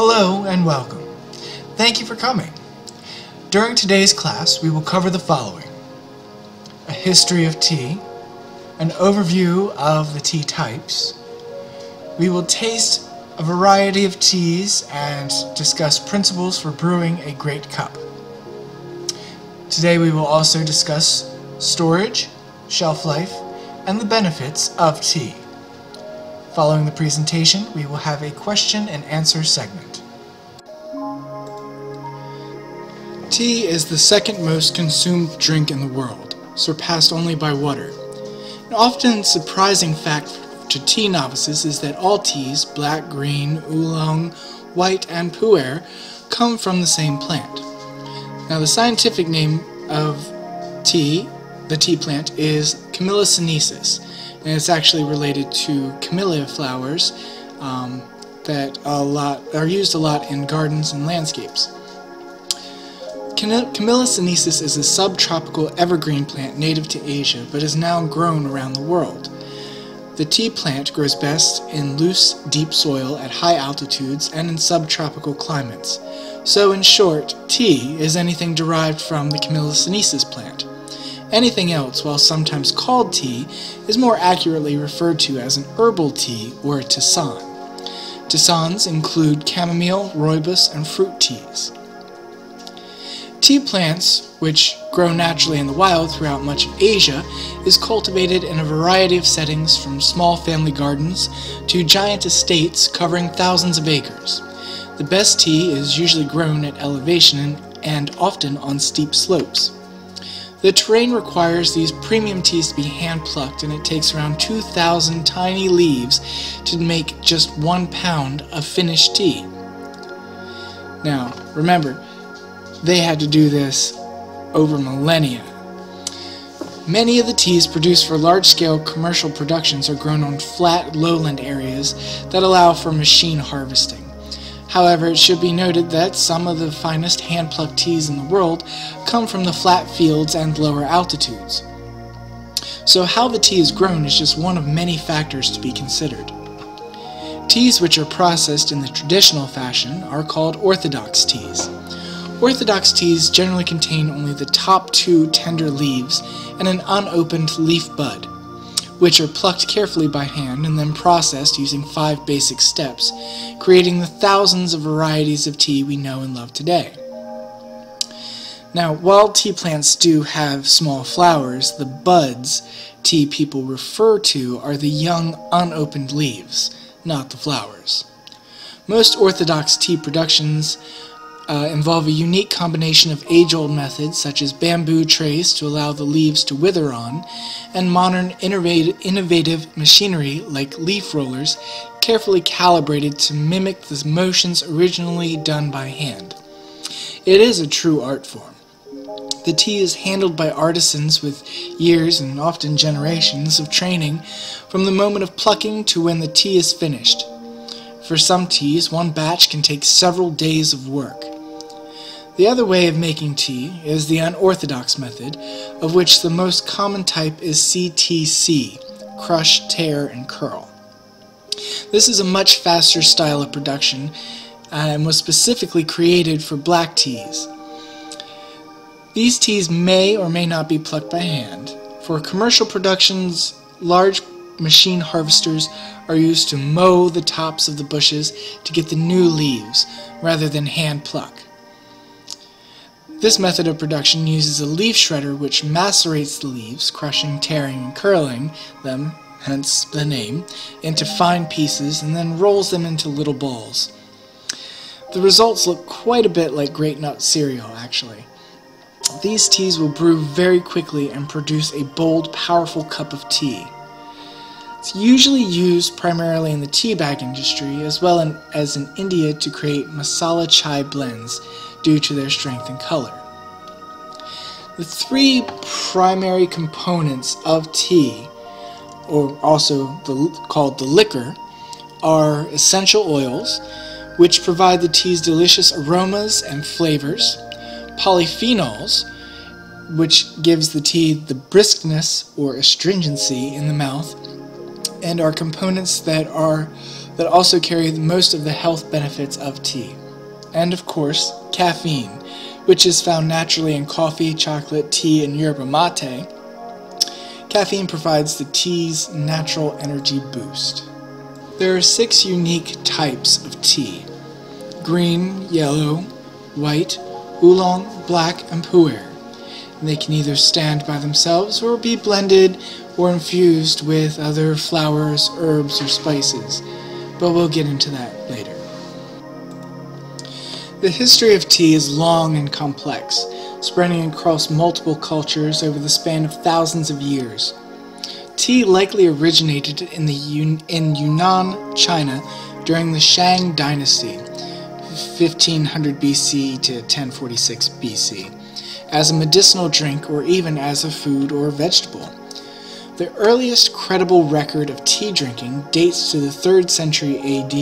Hello and welcome. Thank you for coming. During today's class, we will cover the following: a history of tea, an overview of the tea types. We will taste a variety of teas and discuss principles for brewing a great cup. Today we will also discuss storage, shelf life, and the benefits of tea. Following the presentation, we will have a question and answer segment. Tea is the second most consumed drink in the world, surpassed only by water. An often surprising fact to tea novices is that all teas, black, green, oolong, white, and pu'er, come from the same plant. Now, the scientific name of tea, the tea plant, is Camellia sinensis, and it's actually related to camellia flowers that are used a lot in gardens and landscapes. Camellia sinensis is a subtropical evergreen plant native to Asia, but is now grown around the world. The tea plant grows best in loose, deep soil at high altitudes and in subtropical climates. So, in short, tea is anything derived from the Camellia sinensis plant. Anything else, while sometimes called tea, is more accurately referred to as an herbal tea or a tisane. Tisanes include chamomile, rooibos, and fruit teas. Tea plants, which grow naturally in the wild throughout much of Asia, is cultivated in a variety of settings from small family gardens to giant estates covering thousands of acres. The best tea is usually grown at elevation and often on steep slopes. The terrain requires these premium teas to be hand-plucked, and it takes around 2,000 tiny leaves to make just 1 pound of finished tea. Now, remember, they had to do this over millennia. Many of the teas produced for large-scale commercial productions are grown on flat lowland areas that allow for machine harvesting. However, it should be noted that some of the finest hand-plucked teas in the world come from the flat fields and lower altitudes. So how the tea is grown is just one of many factors to be considered. Teas which are processed in the traditional fashion are called orthodox teas. Orthodox teas generally contain only the top 2 tender leaves and an unopened leaf bud, which are plucked carefully by hand and then processed using 5 basic steps, creating the thousands of varieties of tea we know and love today. Now, while tea plants do have small flowers, the buds tea people refer to are the young, unopened leaves, not the flowers. Most orthodox tea productions involve a unique combination of age-old methods such as bamboo trays to allow the leaves to wither on, and modern innovative machinery like leaf rollers carefully calibrated to mimic the motions originally done by hand. It is a true art form. The tea is handled by artisans with years and often generations of training from the moment of plucking to when the tea is finished. For some teas, one batch can take several days of work. The other way of making tea is the unorthodox method, of which the most common type is CTC, crush, tare, and curl. This is a much faster style of production and was specifically created for black teas. These teas may or may not be plucked by hand. For commercial productions, large machine harvesters are used to mow the tops of the bushes to get the new leaves, rather than hand pluck. This method of production uses a leaf shredder which macerates the leaves, crushing, tearing, and curling them, hence the name, into fine pieces and then rolls them into little balls. The results look quite a bit like Great Nut cereal, actually. These teas will brew very quickly and produce a bold, powerful cup of tea. It's usually used primarily in the tea bag industry as well as in India to create masala chai blends due to their strength and color. The 3 primary components of tea, or also called the liquor, are essential oils, which provide the tea's delicious aromas and flavors, polyphenols, which gives the tea the briskness or astringency in the mouth, and are components that that also carry most of the health benefits of tea. And of course, caffeine, which is found naturally in coffee, chocolate, tea, and yerba mate. Caffeine provides the tea's natural energy boost. There are 6 unique types of tea: green, yellow, white, oolong, black, and pu'er. They can either stand by themselves or be blended or infused with other flowers, herbs, or spices, but we'll get into that later. The history of tea is long and complex, spreading across multiple cultures over the span of thousands of years. Tea likely originated in Yunnan, China during the Shang Dynasty, 1500 BC to 1046 BC, as a medicinal drink or even as a food or vegetable. The earliest credible record of tea drinking dates to the 3rd century AD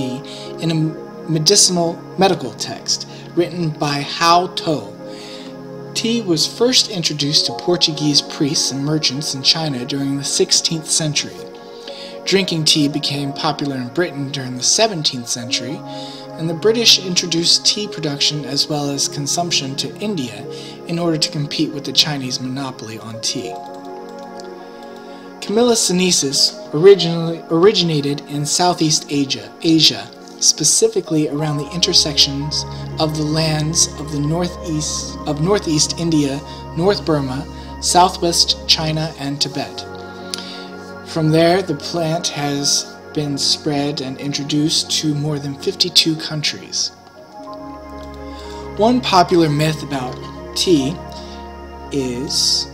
in a medical text written by Hao To. Tea was first introduced to Portuguese priests and merchants in China during the 16th century. Drinking tea became popular in Britain during the 17th century, and the British introduced tea production as well as consumption to India in order to compete with the Chinese monopoly on tea. Camellia sinensis originated in Southeast Asia, specifically around the intersections of the lands of the Northeast India, North Burma, Southwest China, and Tibet. From there, the plant has been spread and introduced to more than 52 countries. One popular myth about tea is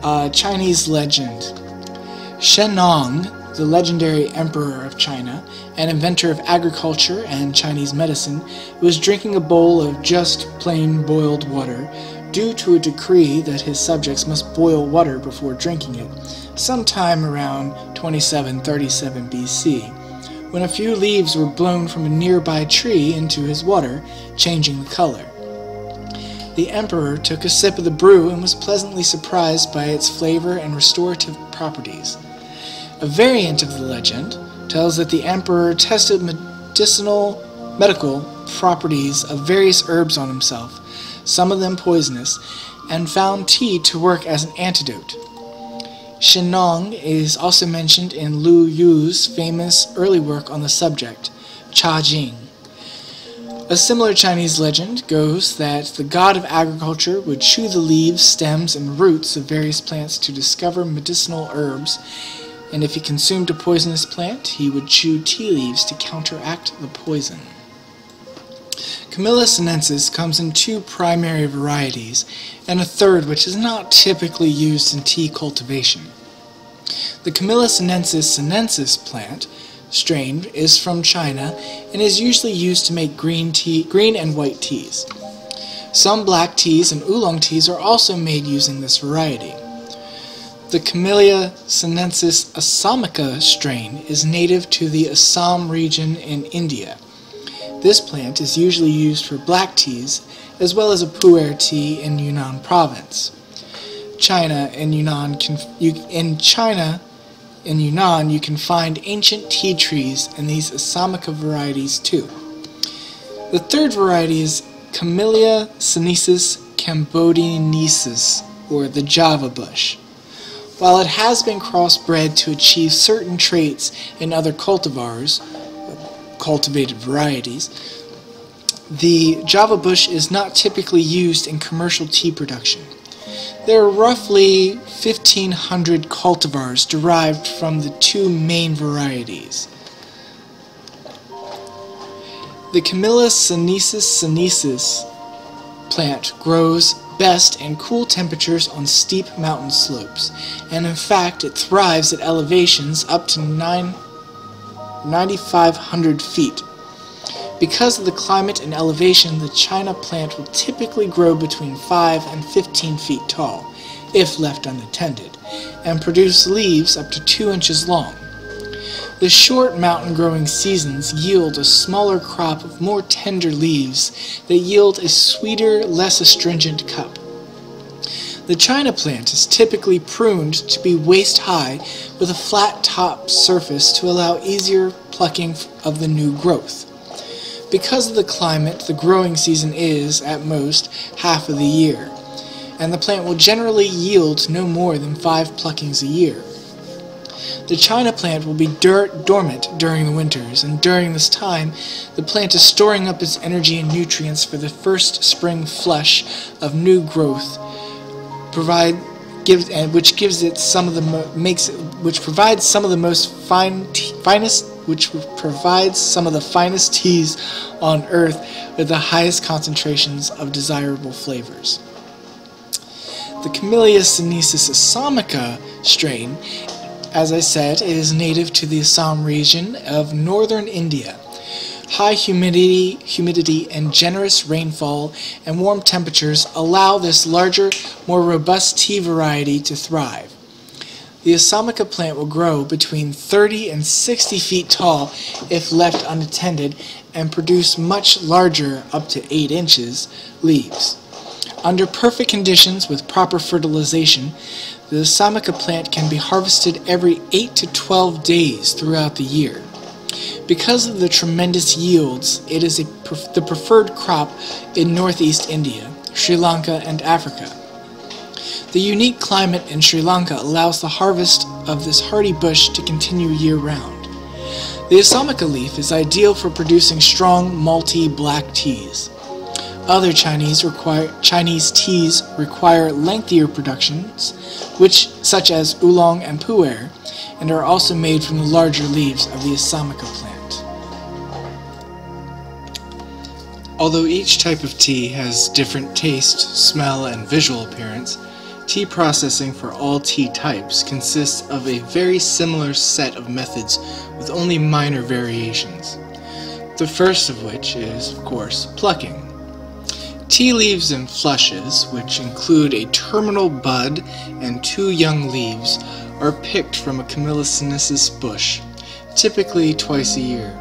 a Chinese legend. Shennong, the legendary emperor of China and inventor of agriculture and Chinese medicine, was drinking a bowl of just plain boiled water due to a decree that his subjects must boil water before drinking it, sometime around 2737 BC, when a few leaves were blown from a nearby tree into his water, changing the color. The emperor took a sip of the brew and was pleasantly surprised by its flavor and restorative properties. A variant of the legend tells that the emperor tested medical properties of various herbs on himself, some of them poisonous, and found tea to work as an antidote. Shennong is also mentioned in Lu Yu's famous early work on the subject, Cha Jing. A similar Chinese legend goes that the god of agriculture would chew the leaves, stems, and roots of various plants to discover medicinal herbs, and if he consumed a poisonous plant, he would chew tea leaves to counteract the poison. Camellia sinensis comes in 2 primary varieties, and a third which is not typically used in tea cultivation. The Camellia sinensis plant strain is from China and is usually used to make green and white teas. Some black teas and oolong teas are also made using this variety. The Camellia sinensis assamica strain is native to the Assam region in India. This plant is usually used for black teas, as well as a pu'er tea in Yunnan province. In Yunnan, you can find ancient tea trees and these assamica varieties too. The third variety is Camellia sinensis cambodiensis, or the Java bush. While it has been crossbred to achieve certain traits in other cultivars, cultivated varieties, the Java bush is not typically used in commercial tea production. There are roughly 1,500 cultivars derived from the 2 main varieties. The Camellia sinensis plant grows best in cool temperatures on steep mountain slopes, and in fact it thrives at elevations up to 9,500 feet. Because of the climate and elevation, the China plant will typically grow between 5 and 15 feet tall, if left unattended, and produce leaves up to 2 inches long. The short mountain-growing seasons yield a smaller crop of more tender leaves that yield a sweeter, less astringent cup. The China plant is typically pruned to be waist-high with a flat top surface to allow easier plucking of the new growth. Because of the climate, the growing season is, at most, half of the year, and the plant will generally yield no more than 5 pluckings a year. The China plant will be dormant during the winters, and during this time, the plant is storing up its energy and nutrients for the first spring flush of new growth, which provides some of the finest teas on earth with the highest concentrations of desirable flavors. The Camellia sinensis assamica strain, as I said, is native to the Assam region of northern India. High humidity and generous rainfall and warm temperatures allow this larger, more robust tea variety to thrive. The assamica plant will grow between 30 and 60 feet tall if left unattended and produce much larger, up to 8 inches, leaves. Under perfect conditions with proper fertilization, the assamica plant can be harvested every 8 to 12 days throughout the year. Because of the tremendous yields, it is the preferred crop in northeast India, Sri Lanka, and Africa. The unique climate in Sri Lanka allows the harvest of this hardy bush to continue year-round. The assamica leaf is ideal for producing strong, malty black teas. Other Chinese teas require lengthier productions, such as oolong and pu'er, and are also made from the larger leaves of the assamica plant. Although each type of tea has different taste, smell, and visual appearance, tea processing for all tea types consists of a very similar set of methods with only minor variations. The first of which is, of course, plucking. Tea leaves and flushes, which include a terminal bud and 2 young leaves, are picked from a Camellia sinensis bush, typically twice a year,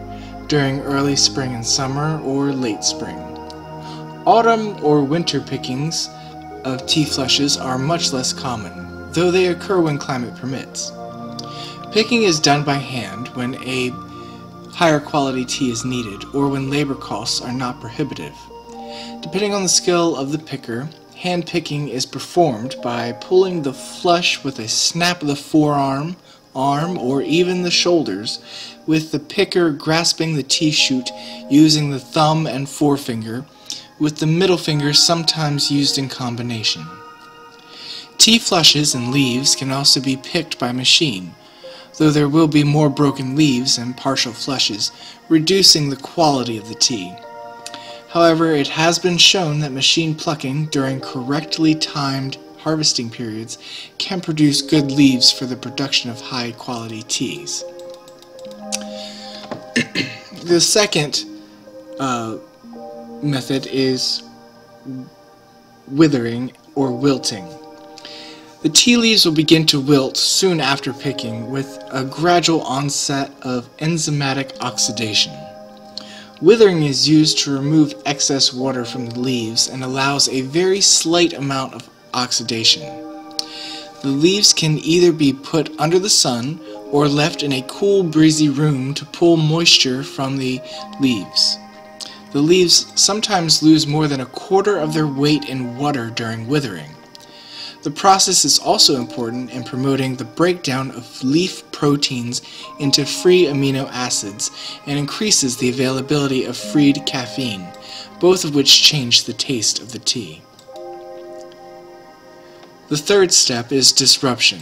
during early spring and summer or late spring. Autumn or winter pickings of tea flushes are much less common, though they occur when climate permits. Picking is done by hand when a higher quality tea is needed or when labor costs are not prohibitive. Depending on the skill of the picker, hand picking is performed by pulling the flush with a snap of the forearm, arm, or even the shoulders, with the picker grasping the tea shoot using the thumb and forefinger, with the middle finger sometimes used in combination. Tea flushes and leaves can also be picked by machine, though there will be more broken leaves and partial flushes, reducing the quality of the tea. However, it has been shown that machine plucking during correctly timed harvesting periods can produce good leaves for the production of high-quality teas. The second method is withering or wilting. The tea leaves will begin to wilt soon after picking with a gradual onset of enzymatic oxidation. Withering is used to remove excess water from the leaves and allows a very slight amount of oxidation. The leaves can either be put under the sun or left in a cool, breezy room to pull moisture from the leaves. The leaves sometimes lose more than a quarter of their weight in water during withering. The process is also important in promoting the breakdown of leaf proteins into free amino acids and increases the availability of freed caffeine, both of which change the taste of the tea. The third step is disruption.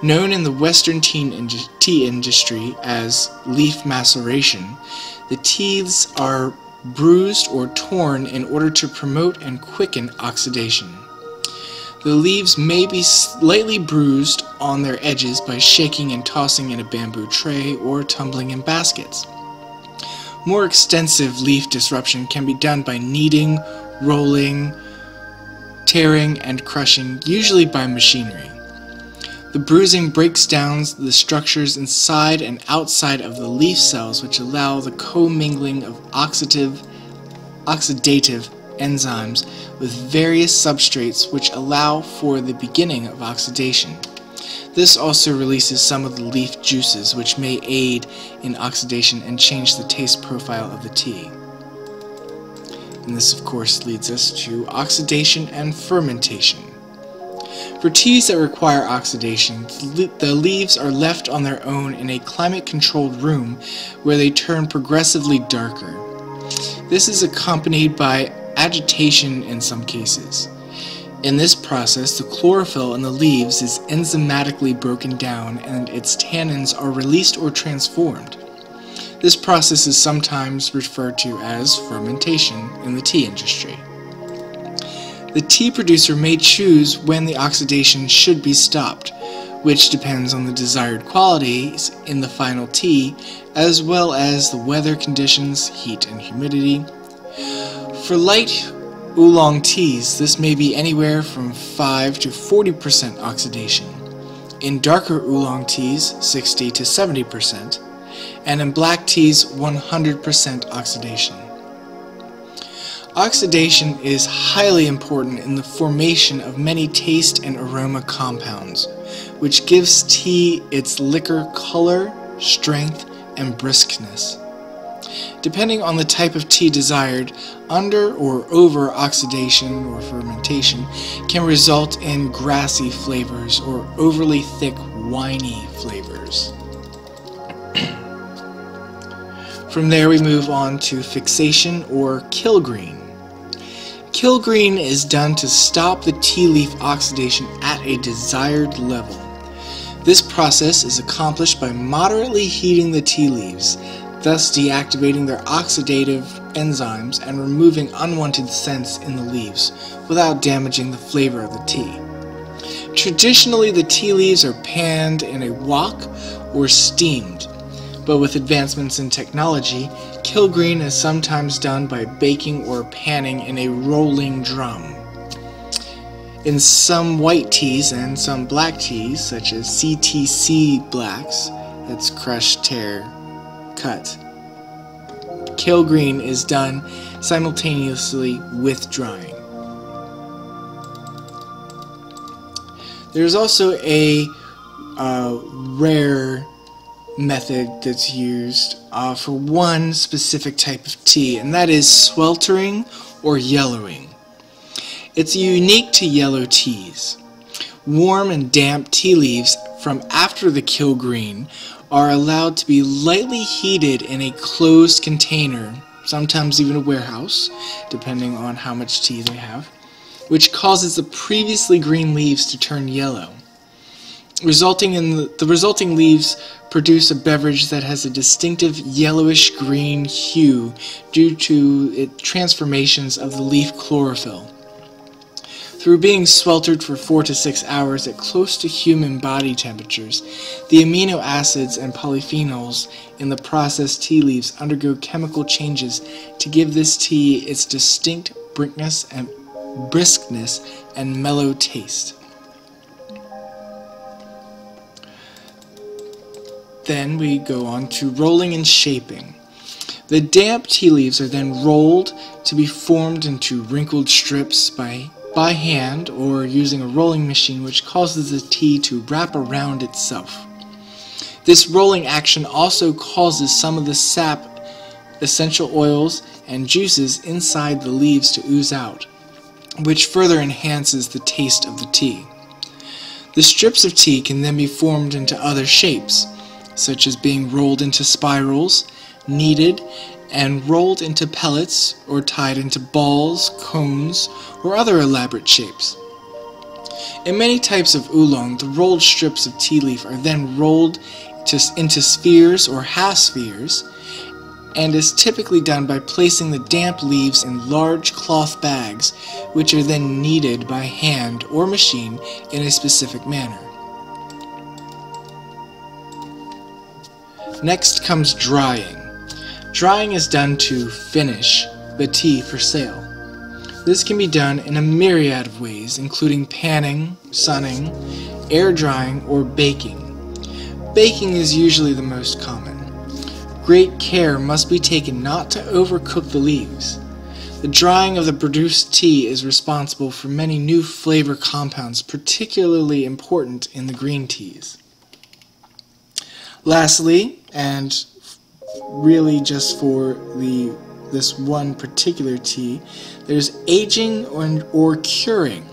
Known in the Western tea industry as leaf maceration, the teas are bruised or torn in order to promote and quicken oxidation. The leaves may be slightly bruised on their edges by shaking and tossing in a bamboo tray or tumbling in baskets. More extensive leaf disruption can be done by kneading, rolling, tearing, and crushing, usually by machinery. The bruising breaks down the structures inside and outside of the leaf cells, which allow the commingling of oxidative enzymes with various substrates which allow for the beginning of oxidation. This also releases some of the leaf juices which may aid in oxidation and change the taste profile of the tea. And this of course leads us to oxidation and fermentation. For teas that require oxidation, the leaves are left on their own in a climate-controlled room where they turn progressively darker. This is accompanied by agitation in some cases. In this process, the chlorophyll in the leaves is enzymatically broken down and its tannins are released or transformed. This process is sometimes referred to as fermentation in the tea industry. The tea producer may choose when the oxidation should be stopped, which depends on the desired qualities in the final tea, as well as the weather conditions, heat and humidity. For light oolong teas, this may be anywhere from 5 to 40% oxidation. In darker oolong teas, 60 to 70%, and in black teas, 100% oxidation. Oxidation is highly important in the formation of many taste and aroma compounds, which gives tea its liquor color, strength, and briskness. Depending on the type of tea desired, under or over oxidation or fermentation can result in grassy flavors or overly thick, winey flavors. From there we move on to fixation or kilgreen. Kilgreen is done to stop the tea leaf oxidation at a desired level. This process is accomplished by moderately heating the tea leaves, thus deactivating their oxidative enzymes and removing unwanted scents in the leaves without damaging the flavor of the tea. Traditionally, the tea leaves are panned in a wok or steamed, but with advancements in technology, kilgreen is sometimes done by baking or panning in a rolling drum. In some white teas and some black teas, such as CTC blacks, that's crush, tear, cut, kilgreen is done simultaneously with drying. There's also a rare method that's used for one specific type of tea, and that is sweltering or yellowing. It's unique to yellow teas. Warm and damp tea leaves from after the kilgreen are allowed to be lightly heated in a closed container, sometimes even a warehouse, depending on how much tea they have, which causes the previously green leaves to turn yellow. The resulting leaves produce a beverage that has a distinctive yellowish-green hue due to transformations of the leaf chlorophyll. Through being sweltered for 4 to 6 hours at close to human body temperatures, the amino acids and polyphenols in the processed tea leaves undergo chemical changes to give this tea its distinct briskness and mellow taste. Then we go on to rolling and shaping. The damp tea leaves are then rolled to be formed into wrinkled strips by hand or using a rolling machine, which causes the tea to wrap around itself. This rolling action also causes some of the sap, essential oils, and juices inside the leaves to ooze out, which further enhances the taste of the tea. The strips of tea can then be formed into other shapes, such as being rolled into spirals, kneaded, and rolled into pellets or tied into balls, cones, or other elaborate shapes. In many types of oolong, the rolled strips of tea leaf are then rolled into spheres or half spheres, and is typically done by placing the damp leaves in large cloth bags, which are then kneaded by hand or machine in a specific manner. Next comes drying. Drying is done to finish the tea for sale. This can be done in a myriad of ways, including panning, sunning, air drying, or baking. Baking is usually the most common. Great care must be taken not to overcook the leaves. The drying of the produced tea is responsible for many new flavor compounds, particularly important in the green teas. Lastly, and really just for this one particular tea, there's aging or curing.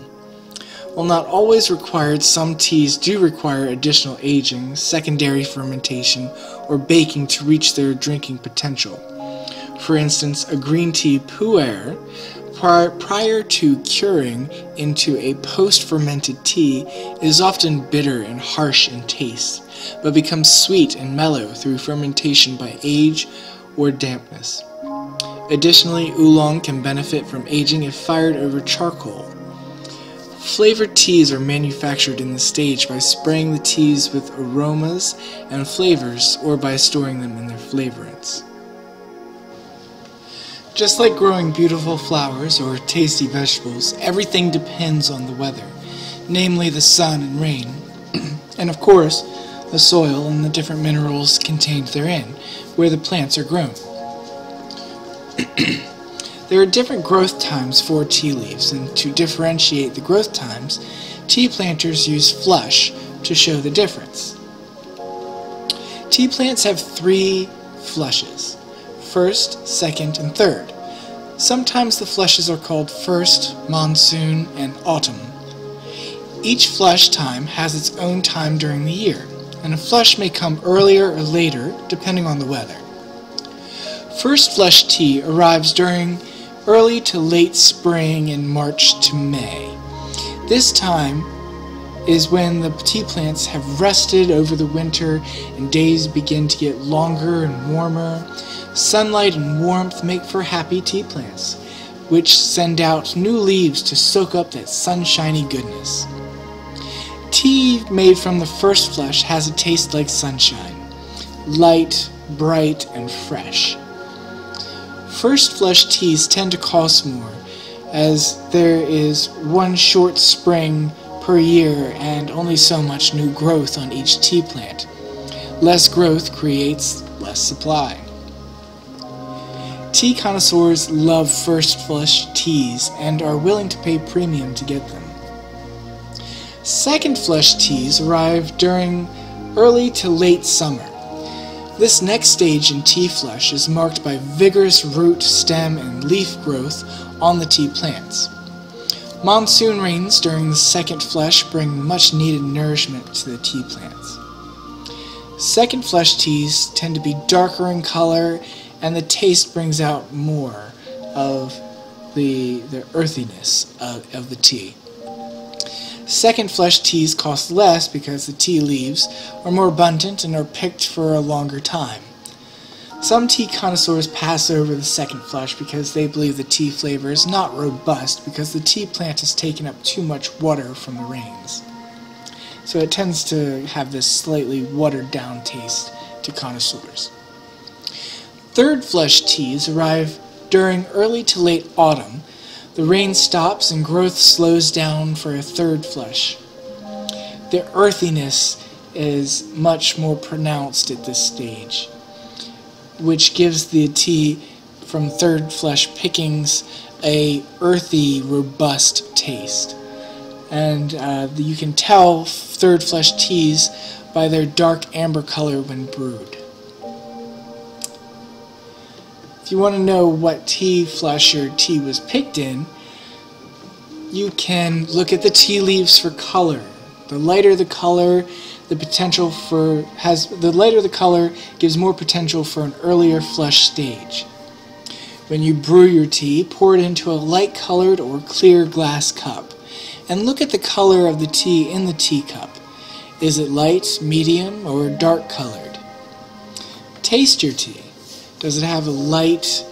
While not always required, some teas do require additional aging, secondary fermentation, or baking to reach their drinking potential. For instance, a green tea pu'er, prior to curing into a post-fermented tea, is often bitter and harsh in taste, but becomes sweet and mellow through fermentation by age or dampness. Additionally, oolong can benefit from aging if fired over charcoal. Flavored teas are manufactured in this stage by spraying the teas with aromas and flavors or by storing them in their flavorants. Just like growing beautiful flowers or tasty vegetables, everything depends on the weather, namely the sun and rain, and of course, the soil and the different minerals contained therein, where the plants are grown. There are different growth times for tea leaves, and to differentiate the growth times, tea planters use flush to show the difference. Tea plants have 3 flushes: first, second, and third. Sometimes the flushes are called first, monsoon, and autumn. Each flush time has its own time during the year, and a flush may come earlier or later depending on the weather. First flush tea arrives during early to late spring in March to May. This time is when the tea plants have rested over the winter and days begin to get longer and warmer. Sunlight and warmth make for happy tea plants, which send out new leaves to soak up that sunshiny goodness. Tea made from the first flush has a taste like sunshine, light, bright, and fresh. First flush teas tend to cost more, as there is one short spring per year and only so much new growth on each tea plant. Less growth creates less supply. Tea connoisseurs love first flush teas and are willing to pay premium to get them. Second flush teas arrive during early to late summer. This next stage in tea flush is marked by vigorous root, stem, and leaf growth on the tea plants. Monsoon rains during the second flush bring much needed nourishment to the tea plants. Second flush teas tend to be darker in color, and the taste brings out more of the earthiness of the tea. Second flush teas cost less because the tea leaves are more abundant and are picked for a longer time. Some tea connoisseurs pass over the second flush because they believe the tea flavor is not robust because the tea plant has taken up too much water from the rains. So it tends to have this slightly watered down taste to connoisseurs. Third flush teas arrive during early to late autumn. The rain stops and growth slows down for a third flush. The earthiness is much more pronounced at this stage, which gives the tea from third flush pickings a earthy, robust taste. And you can tell third flush teas by their dark amber color when brewed. If you want to know what tea flush your tea was picked in, you can look at the tea leaves for color. The lighter the color, the lighter the color gives more potential for an earlier flush stage. When you brew your tea, pour it into a light-colored or clear glass cup, and look at the color of the tea in the teacup. Is it light, medium, or dark-colored? Taste your tea. Does it have a light,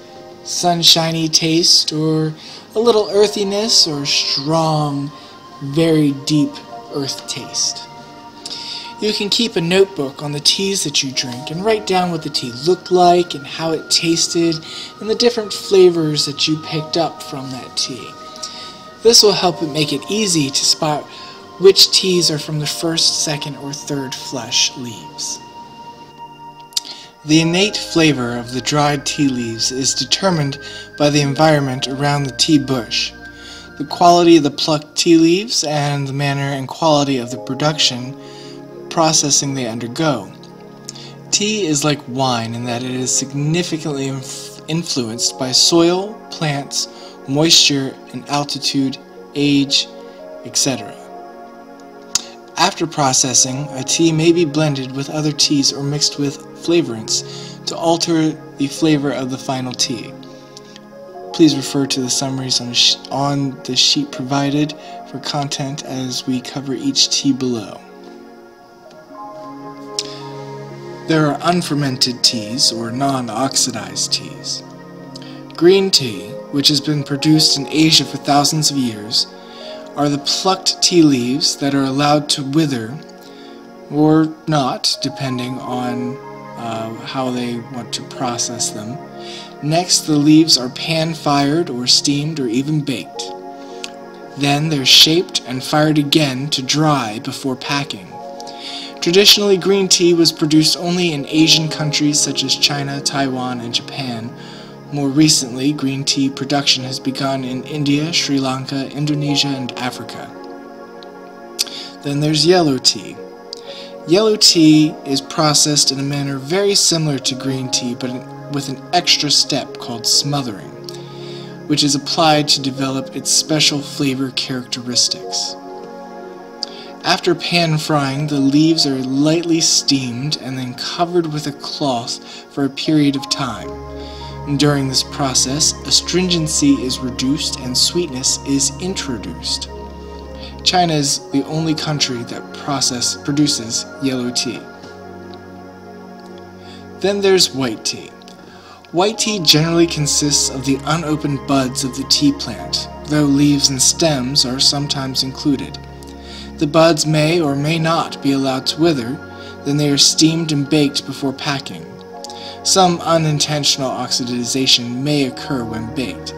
sunshiny taste, or a little earthiness, or strong, very deep earth taste? You can keep a notebook on the teas that you drink and write down what the tea looked like and how it tasted and the different flavors that you picked up from that tea. This will help make it easy to spot which teas are from the first, second, or third flush leaves. The innate flavor of the dried tea leaves is determined by the environment around the tea bush, the quality of the plucked tea leaves, and the manner and quality of the processing they undergo. Tea is like wine in that it is significantly influenced by soil, plants, moisture, and altitude, age, etc. After processing, a tea may be blended with other teas or mixed with flavorants to alter the flavor of the final tea. Please refer to the summaries on the sheet provided for content as we cover each tea below. There are unfermented teas or non-oxidized teas. Green tea, which has been produced in Asia for thousands of years, are the plucked tea leaves that are allowed to wither or not, depending on how they want to process them. Next, the leaves are pan-fired or steamed or even baked. Then they're shaped and fired again to dry before packing. Traditionally, green tea was produced only in Asian countries such as China, Taiwan, and Japan. More recently, green tea production has begun in India, Sri Lanka, Indonesia, and Africa. Then there's yellow tea. Yellow tea is processed in a manner very similar to green tea, but with an extra step called smothering, which is applied to develop its special flavor characteristics. After pan frying, the leaves are lightly steamed and then covered with a cloth for a period of time. During this process, astringency is reduced and sweetness is introduced. China is the only country that produces yellow tea. Then there's white tea. White tea generally consists of the unopened buds of the tea plant, though leaves and stems are sometimes included. The buds may or may not be allowed to wither, then they are steamed and baked before packing. Some unintentional oxidization may occur when baked.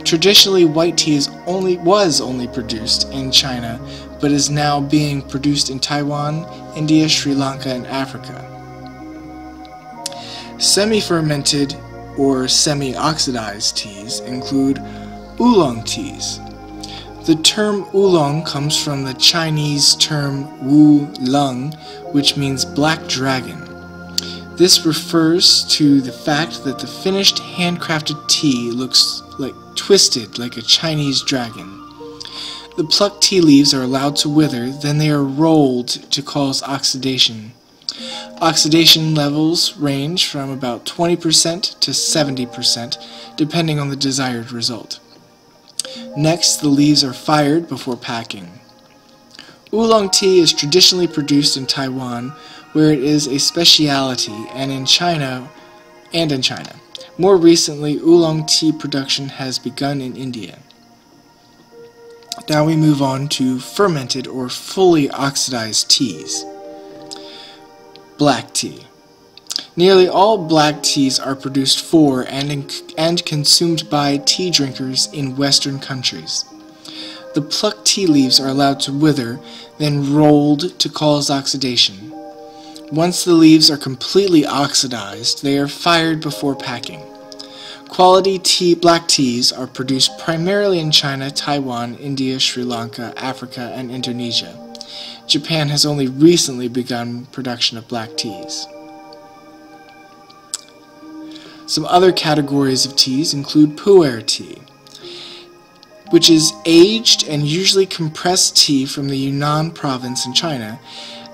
Traditionally, white tea was only produced in China, but is now being produced in Taiwan, India, Sri Lanka, and Africa. Semi-fermented or semi-oxidized teas include oolong teas. The term oolong comes from the Chinese term wu lung, which means black dragon. This refers to the fact that the finished handcrafted tea looks twisted like a Chinese dragon. The plucked tea leaves are allowed to wither, then they are rolled to cause oxidation. Oxidation levels range from about 20% to 70%, depending on the desired result. Next, the leaves are fired before packing. Oolong tea is traditionally produced in Taiwan, where it is a specialty, and in China. More recently, oolong tea production has begun in India. Now we move on to fermented or fully oxidized teas. Black tea. Nearly all black teas are produced for and consumed by tea drinkers in Western countries. The plucked tea leaves are allowed to wither, then rolled to cause oxidation. Once the leaves are completely oxidized, they are fired before packing. Quality black teas are produced primarily in China, Taiwan, India, Sri Lanka, Africa, and Indonesia. Japan has only recently begun production of black teas. Some other categories of teas include pu'er tea, which is aged and usually compressed tea from the Yunnan province in China.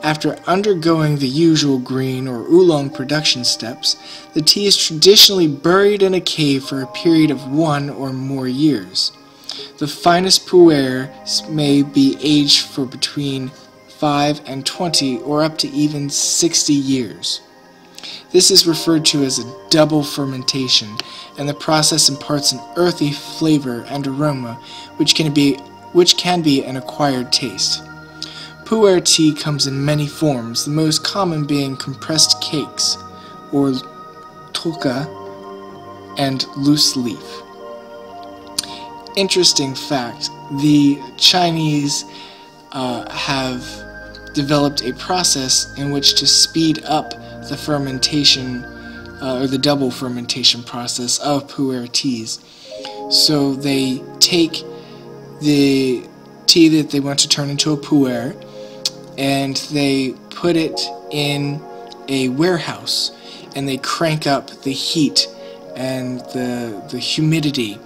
After undergoing the usual green or oolong production steps, the tea is traditionally buried in a cave for a period of 1 or more years. The finest pu'er may be aged for between 5 and 20 or up to even 60 years. This is referred to as a double fermentation, and the process imparts an earthy flavor and aroma which can be an acquired taste. Pu'er tea comes in many forms, the most common being compressed cakes, or toka, and loose leaf. Interesting fact, the Chinese have developed a process in which to speed up the fermentation or the double fermentation process of pu'er teas. So they take the tea that they want to turn into a pu'er and they put it in a warehouse and they crank up the heat and the humidity,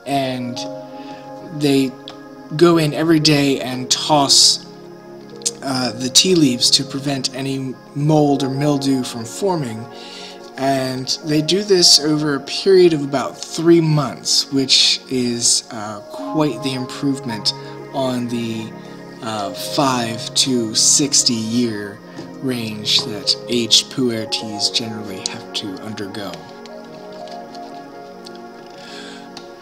and they go in every day and toss the tea leaves to prevent any mold or mildew from forming. And they do this over a period of about 3 months, which is quite the improvement on the 5 to 60 year range that aged pu'er teas generally have to undergo.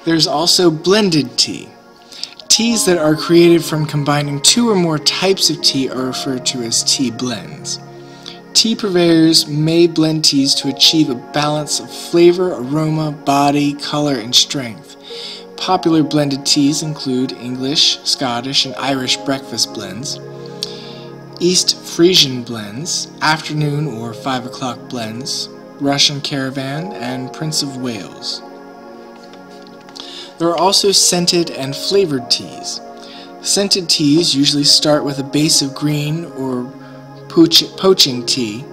There's also blended tea. Teas that are created from combining 2 or more types of tea are referred to as tea blends. Tea purveyors may blend teas to achieve a balance of flavor, aroma, body, color, and strength. Popular blended teas include English, Scottish, and Irish breakfast blends, East Frisian blends, afternoon or 5 o'clock blends, Russian Caravan, and Prince of Wales. There are also scented and flavored teas. Scented teas usually start with a base of green or poaching tea.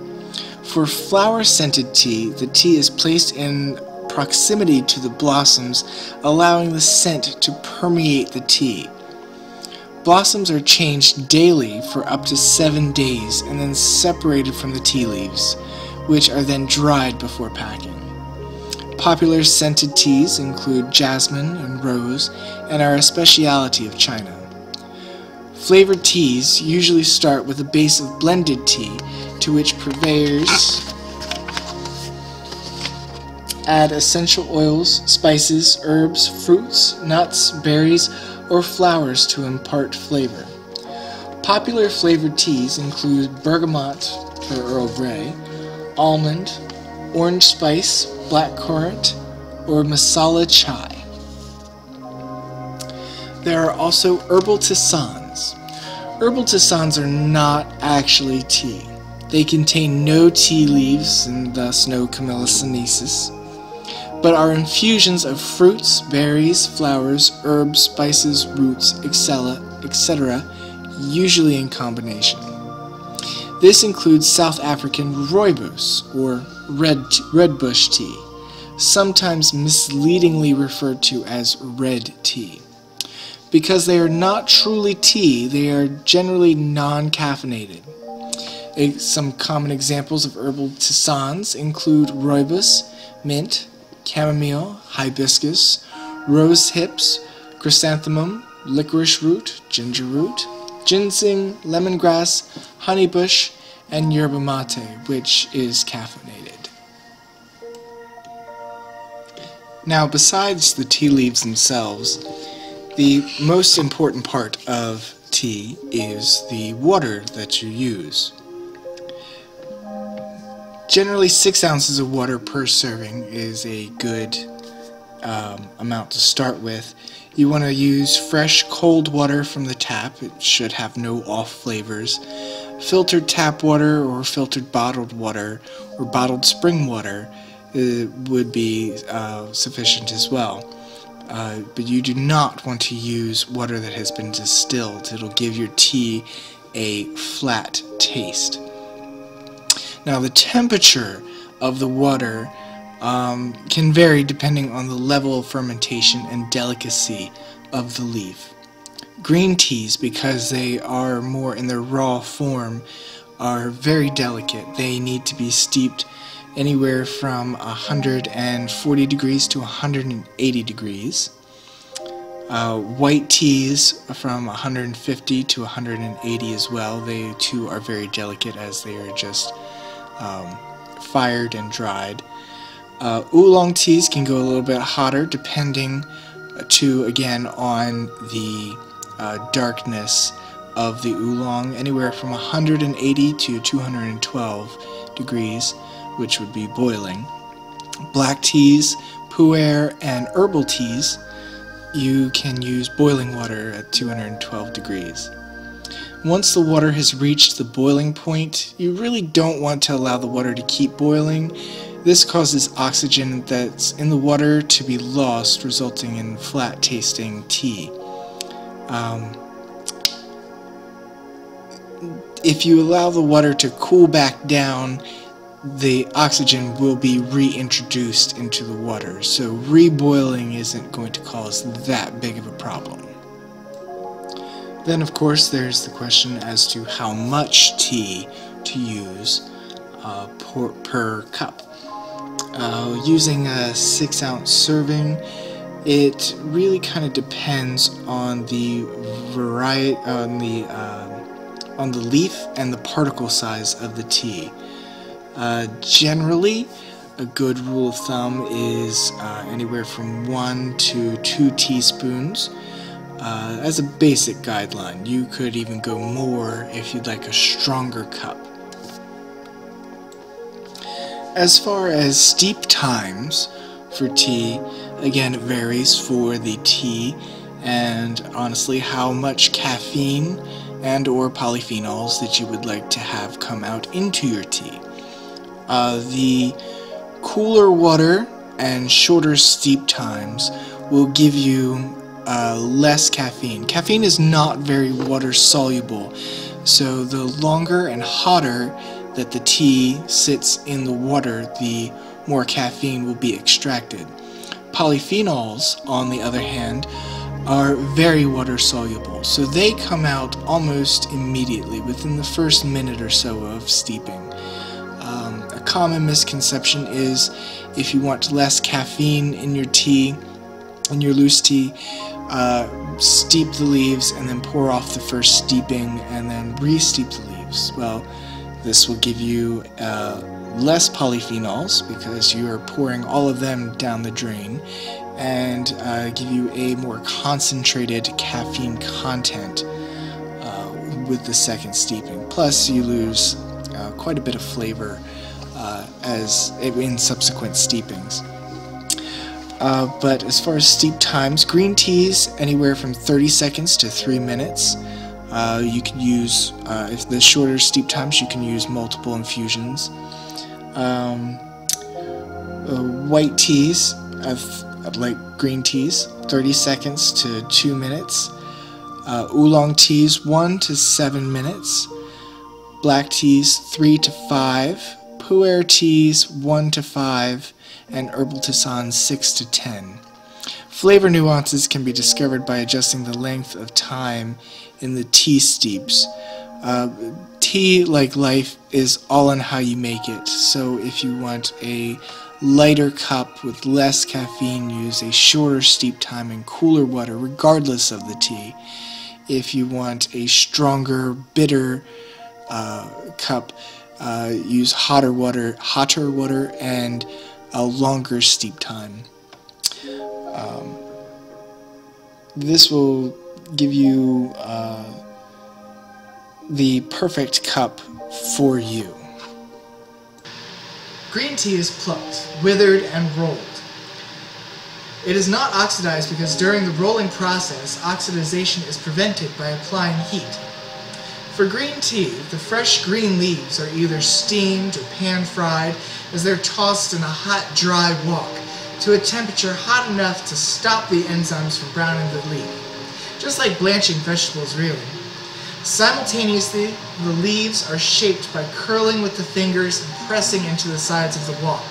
For flower-scented tea, the tea is placed in proximity to the blossoms, allowing the scent to permeate the tea. Blossoms are changed daily for up to 7 days and then separated from the tea leaves, which are then dried before packing. Popular scented teas include jasmine and rose and are a specialty of China. Flavored teas usually start with a base of blended tea to which purveyors add essential oils, spices, herbs, fruits, nuts, berries, or flowers to impart flavor. Popular flavored teas include bergamot or Earl Grey, almond, orange spice, blackcurrant, or masala chai. There are also herbal tisanes. Herbal tisanes are not actually tea. They contain no tea leaves and thus no Camellia sinensis, but are infusions of fruits, berries, flowers, herbs, spices, roots, etc., usually in combination. This includes South African rooibos, or red bush tea, sometimes misleadingly referred to as red tea. Because they are not truly tea, they are generally non-caffeinated. Some common examples of herbal tisanes include rooibos, mint, chamomile, hibiscus, rose hips, chrysanthemum, licorice root, ginger root, ginseng, lemongrass, honeybush, and yerba mate, which is caffeinated. Now, besides the tea leaves themselves, the most important part of tea is the water that you use. Generally, 6 ounces of water per serving is a good amount to start with. You want to use fresh, cold water from the tap. It should have no off flavors. Filtered tap water or filtered bottled water or bottled spring water would be sufficient as well. But you do not want to use water that has been distilled. It'll give your tea a flat taste. Now, the temperature of the water can vary depending on the level of fermentation and delicacy of the leaf. Green teas, because they are more in their raw form, are very delicate. They need to be steeped anywhere from 140 degrees to 180 degrees. White teas from 150 to 180 as well. They too are very delicate as they are just fired and dried. Oolong teas can go a little bit hotter depending again on the darkness of the oolong, anywhere from 180 to 212 degrees, which would be boiling. Black teas, pu'er, and herbal teas, you can use boiling water at 212 degrees. Once the water has reached the boiling point, you really don't want to allow the water to keep boiling. This causes oxygen that's in the water to be lost, resulting in flat-tasting tea. If you allow the water to cool back down, the oxygen will be reintroduced into the water, so reboiling isn't going to cause that big of a problem. Then, of course, there's the question as to how much tea to use per cup. Using a 6-ounce serving, it really kind of depends on the variety, on the leaf and the particle size of the tea. Generally, a good rule of thumb is anywhere from 1 to 2 teaspoons. As a basic guideline. You could even go more if you'd like a stronger cup. As far as steep times for tea, again, it varies for the tea and honestly how much caffeine and or polyphenols that you would like to have come out into your tea. The cooler water and shorter steep times will give you less caffeine. Caffeine is not very water soluble, so the longer and hotter that the tea sits in the water, the more caffeine will be extracted. Polyphenols, on the other hand, are very water soluble, so they come out almost immediately within the first minute or so of steeping. A common misconception is if you want less caffeine in your tea, in your loose tea, steep the leaves and then pour off the first steeping and then re-steep the leaves. Well, this will give you less polyphenols because you are pouring all of them down the drain, and give you a more concentrated caffeine content with the second steeping. Plus, you lose quite a bit of flavor as in subsequent steepings. But as far as steep times, green teas anywhere from 30 seconds to 3 minutes. You can use, if the shorter steep times, you can use multiple infusions. White teas, like green teas, 30 seconds to 2 minutes. Oolong teas, 1 to 7 minutes. Black teas, 3 to 5. Pu'er teas, 1 to 5. And herbal tisanes, 6 to 10. Flavor nuances can be discovered by adjusting the length of time in the tea steeps. Tea, like life, is all on how you make it. So if you want a lighter cup with less caffeine, use a shorter steep time and cooler water regardless of the tea. If you want a stronger, bitter cup, use hotter water and a longer steep time. This will give you the perfect cup for you. Green tea is plucked, withered, and rolled. It is not oxidized because during the rolling process, oxidization is prevented by applying heat. For green tea, the fresh green leaves are either steamed or pan-fried as they're tossed in a hot, dry wok to a temperature hot enough to stop the enzymes from browning the leaf, just like blanching vegetables really. Simultaneously, the leaves are shaped by curling with the fingers and pressing into the sides of the wok,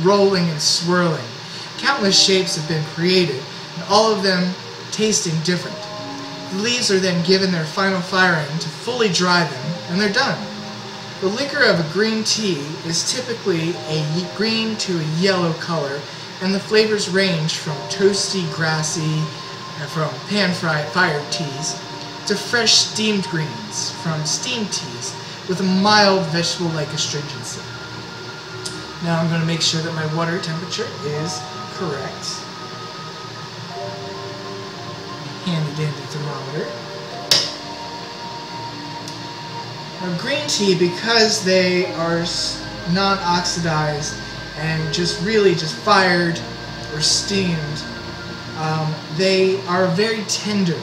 rolling and swirling. Countless shapes have been created, and all of them tasting different. The leaves are then given their final firing to fully dry them, and they're done. The liquor of a green tea is typically a green to a yellow color, and the flavors range from toasty, grassy, from pan-fried fired teas, to fresh steamed greens from steamed teas with a mild vegetable-like astringency. Now I'm going to make sure that my water temperature is correct. Handy dandy thermometer. Now green tea, because they are non-oxidized and just fired or steamed, they are very tender.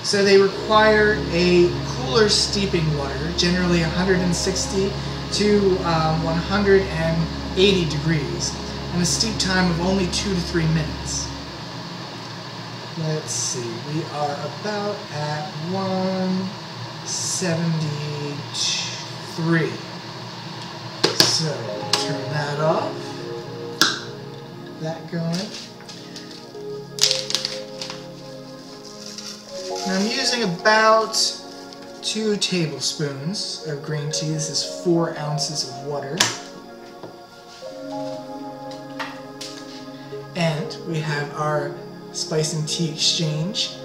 So they require a cooler steeping water, generally 160 to 180 degrees, and a steep time of only 2 to 3 minutes. Let's see, we are about at 173. So turn that off, that going. Now I'm using about 2 tablespoons of green tea. This is 4 ounces of water. And we have our Spice and Tea Exchange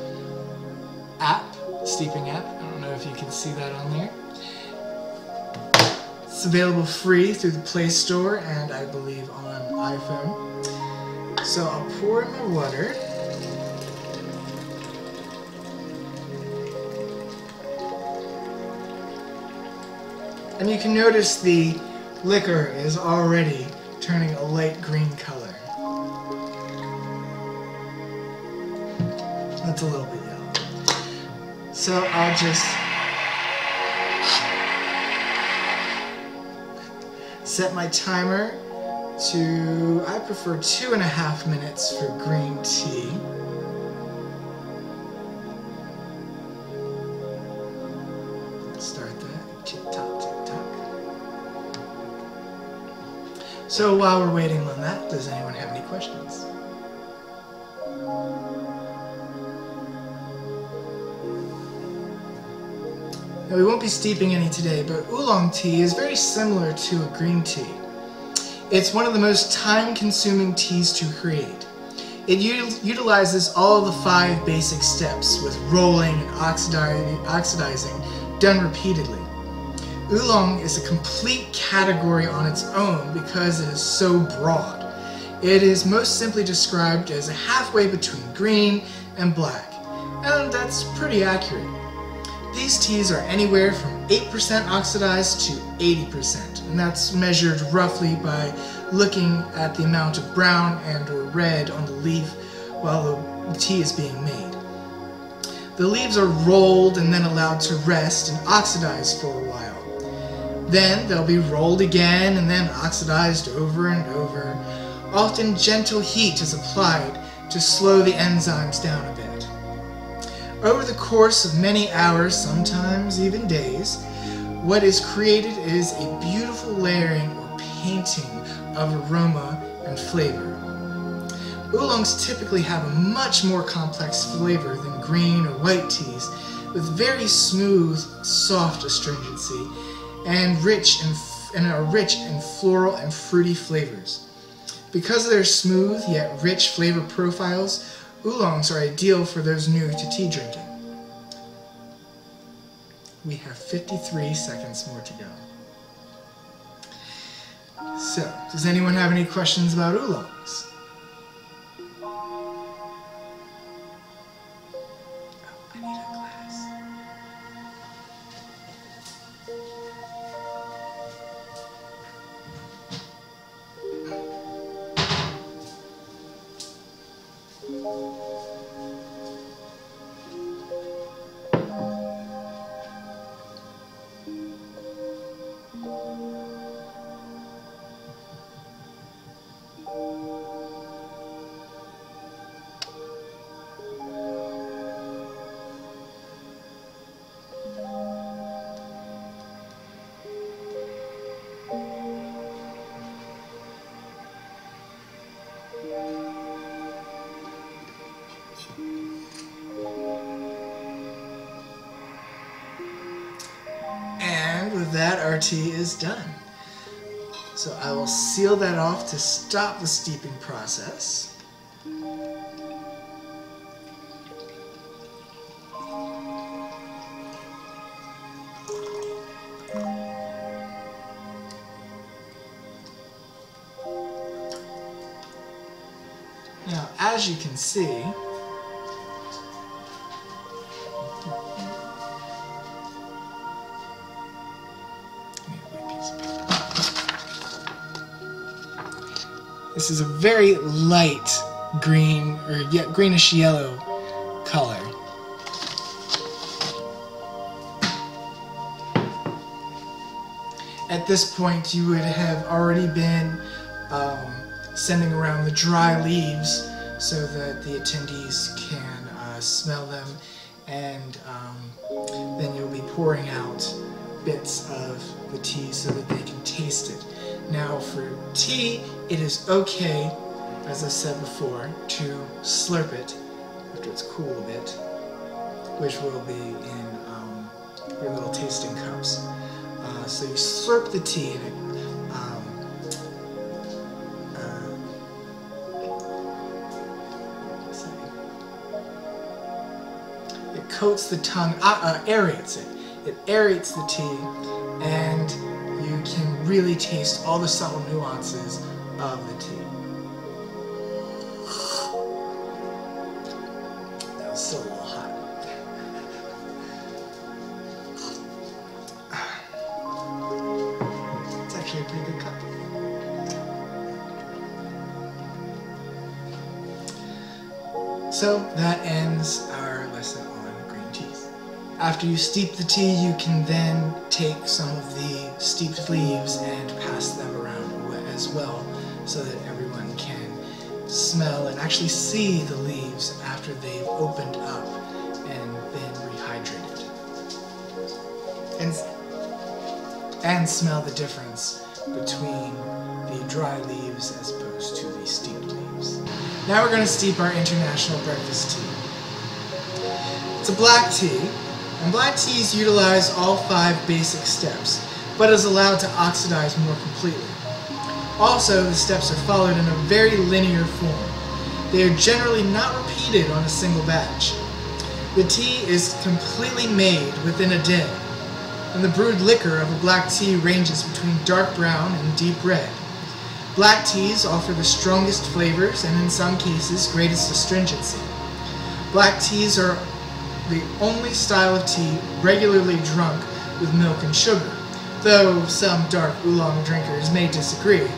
app, steeping app. I don't know if you can see that on there. It's available free through the Play Store and I believe on iPhone. So I'll pour in my water. And you can notice the liquor is already turning a light green color. That's a little bit yellow. So I'll just set my timer to, I prefer 2.5 minutes for green tea. Start that, tick-tock, tick-tock. So while we're waiting on that, does anyone have any questions? Now, we won't be steeping any today, but oolong tea is very similar to a green tea. It's one of the most time-consuming teas to create. It utilizes all of the 5 basic steps, with rolling and oxidizing done repeatedly. Oolong is a complete category on its own because it is so broad. It is most simply described as a halfway between green and black, and that's pretty accurate. These teas are anywhere from 8% oxidized to 80%, and that's measured roughly by looking at the amount of brown and or red on the leaf while the tea is being made. The leaves are rolled and then allowed to rest and oxidize for a while. Then they'll be rolled again and then oxidized over and over. Often gentle heat is applied to slow the enzymes down a bit. Over the course of many hours, sometimes even days, what is created is a beautiful layering or painting of aroma and flavor. Oolongs typically have a much more complex flavor than green or white teas, with very smooth, soft astringency and are rich in floral and fruity flavors. Because of their smooth yet rich flavor profiles, oolongs are ideal for those new to tea drinking. We have 53 seconds more to go. So, does anyone have any questions about oolongs? Oh, I need a glass. And with that, our tea is done. So I will seal that off to stop the steeping process. Now, as you can see, this is a very light green, or yet greenish yellow color. At this point, you would have already been sending around the dry leaves so that the attendees can smell them, and then you'll be pouring out bits of the tea so that they can taste it. Now for tea, it is okay, as I said before, to slurp it after it's cooled a bit, which will be in your little tasting cups. So you slurp the tea and it coats the tongue, aerates it. It aerates the tea, and you can really taste all the subtle nuances of the tea. That was still a little hot. It's actually a pretty good cup. So that ends our lesson on green teas. After you steep the tea, you can then take some of the steeped leaves and pass them around as well, so that everyone can smell and actually see the leaves after they've opened up and been rehydrated. And smell the difference between the dry leaves as opposed to the steeped leaves. Now we're going to steep our international breakfast tea. It's a black tea, and black teas utilize all 5 basic steps, but is allowed to oxidize more completely. Also, the steps are followed in a very linear form. They are generally not repeated on a single batch. The tea is completely made within a day, and the brewed liquor of a black tea ranges between dark brown and deep red. Black teas offer the strongest flavors and in some cases greatest astringency. Black teas are the only style of tea regularly drunk with milk and sugar, though some dark oolong drinkers may disagree,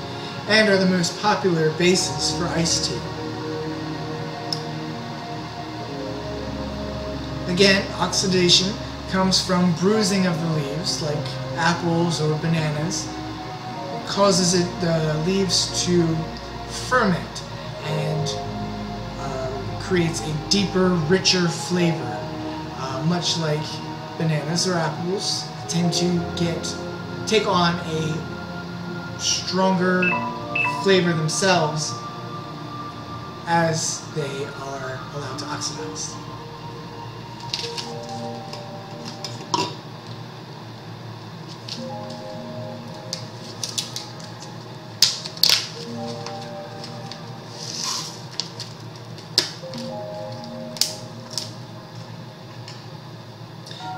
and are the most popular basis for iced tea. Again, oxidation comes from bruising of the leaves, like apples or bananas. It causes the leaves to ferment and creates a deeper, richer flavor. Much like bananas or apples tend to take on a stronger flavor themselves as they are allowed to oxidize.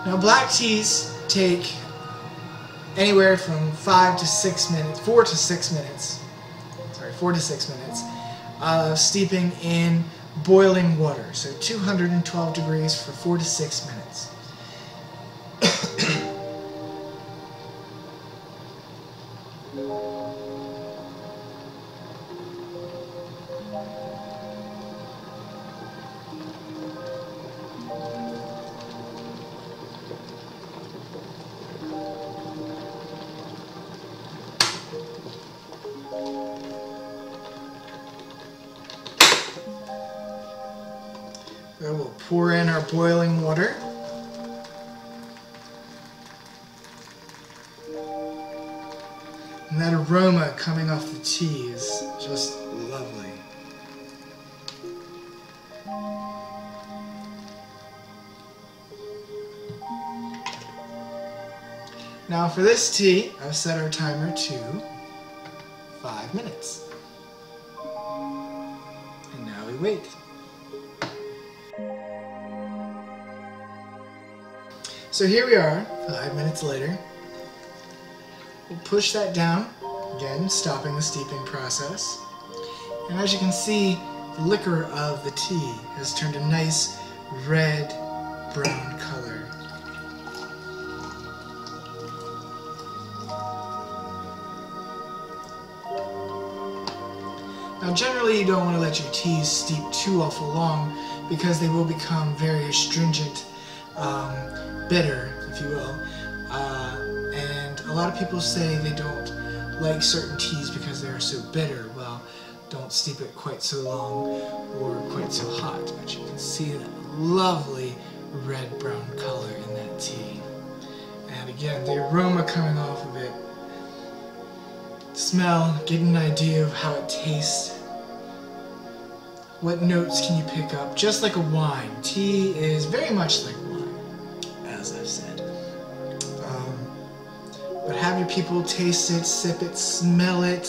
Now, black teas take anywhere from 4 to 6 minutes of steeping in boiling water. So 212 degrees for 4 to 6 minutes. We'll pour in our boiling water. And that aroma coming off the tea is just lovely. Now for this tea, I've set our timer to 5 minutes. And now we wait. So here we are, 5 minutes later. We'll push that down, again stopping the steeping process. And as you can see, the liquor of the tea has turned a nice red-brown color. Now generally you don't want to let your teas steep too awful long because they will become very astringent, bitter, if you will, and a lot of people say they don't like certain teas because they are so bitter. Well, don't steep it quite so long or quite so hot. But you can see that lovely red-brown color in that tea. And again, the aroma coming off of it. Smell, get an idea of how it tastes. What notes can you pick up? Just like a wine. Tea is very much like wine, as I've said. But have your people taste it, sip it, smell it,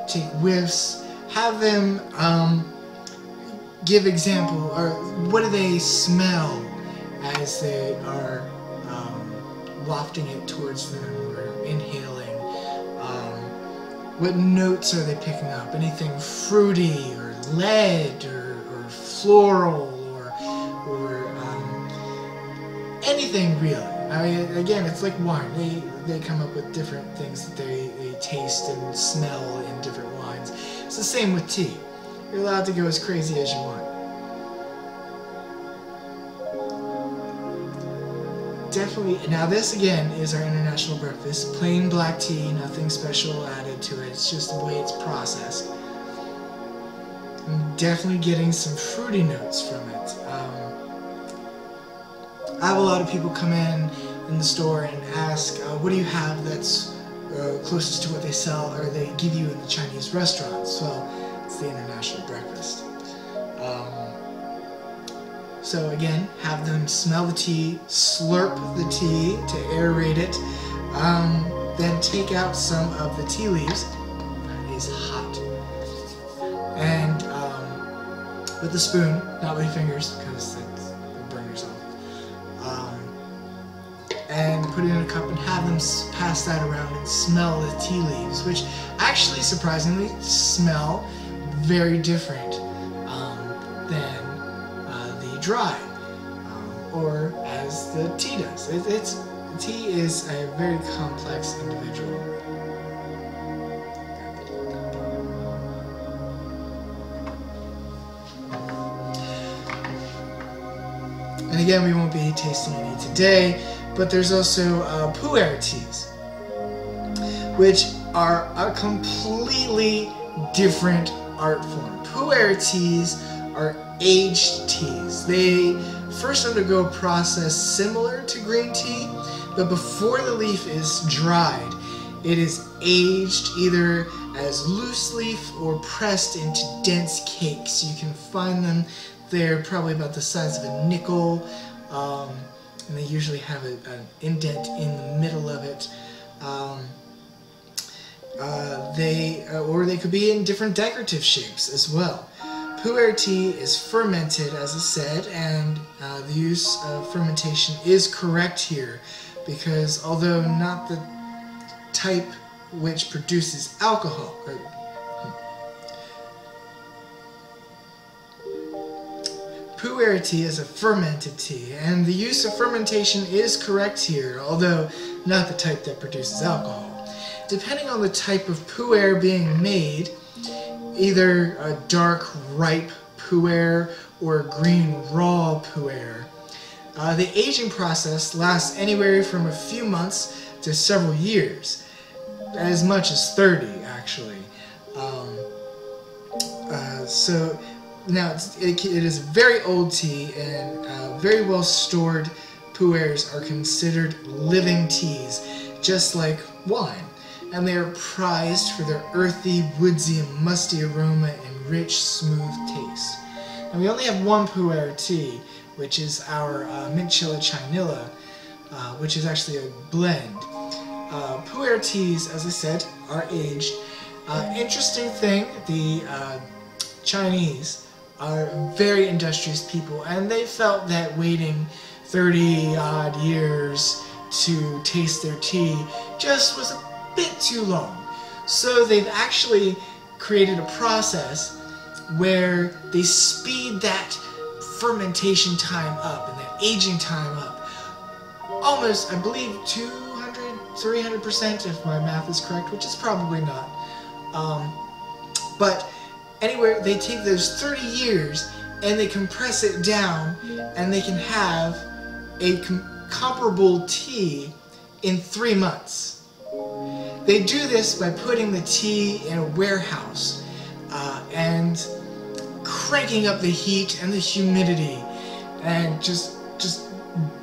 take whiffs. Have them give example, or what do they smell as they are wafting it towards them or inhaling? What notes are they picking up? Anything fruity or lead or floral or anything really. I mean, again, it's like wine. They come up with different things that they taste and smell in different wines. It's the same with tea. You're allowed to go as crazy as you want. Definitely. Now this again is our international breakfast. Plain black tea, nothing special added to it. It's just the way it's processed. I'm definitely getting some fruity notes from it. I have a lot of people come in the store and ask, what do you have that's closest to what they sell or they give you in the Chinese restaurants? Well, it's the international breakfast. So again, have them smell the tea, slurp the tea to aerate it, then take out some of the tea leaves. That is hot. And with a spoon, not with your fingers, because it'll burn yourself. And put it in a cup and have them pass that around and smell the tea leaves, which actually surprisingly smell very different than the dry, or as the tea does. Tea is a very complex individual. And again, we won't be tasting any today, but there's also pu'er teas, which are a completely different art form. Pu'er teas are aged teas. They first undergo a process similar to green tea, but before the leaf is dried, it is aged either as loose leaf or pressed into dense cakes. You can find them. They're probably about the size of a nickel, and they usually have an indent in the middle of it. Or they could be in different decorative shapes as well. Pu'er tea is fermented, as I said, and the use of fermentation is correct here, because although not the type which produces alcohol, pu'er tea is a fermented tea, and the use of fermentation is correct here, although not the type that produces alcohol. Depending on the type of pu'er being made, either a dark, ripe pu'er or a green, raw pu'er, the aging process lasts anywhere from a few months to several years, as much as 30 actually. So now it is very old tea, and very well stored pu'ers are considered living teas, just like wine, and they are prized for their earthy, woodsy, and musty aroma and rich, smooth taste. And we only have one pu'er tea, which is our Mintchilla Chinilla, which is actually a blend. Pu'er teas, as I said, are aged. Interesting thing, the Chinese are very industrious people, and they felt that waiting 30-odd years to taste their tea just was a bit too long. So they've actually created a process where they speed that fermentation time up and that aging time up almost, I believe, 300% if my math is correct, which is probably not. But anyway, they take those 30 years and they compress it down, and they can have a comparable tea in 3 months. They do this by putting the tea in a warehouse and cranking up the heat and the humidity and just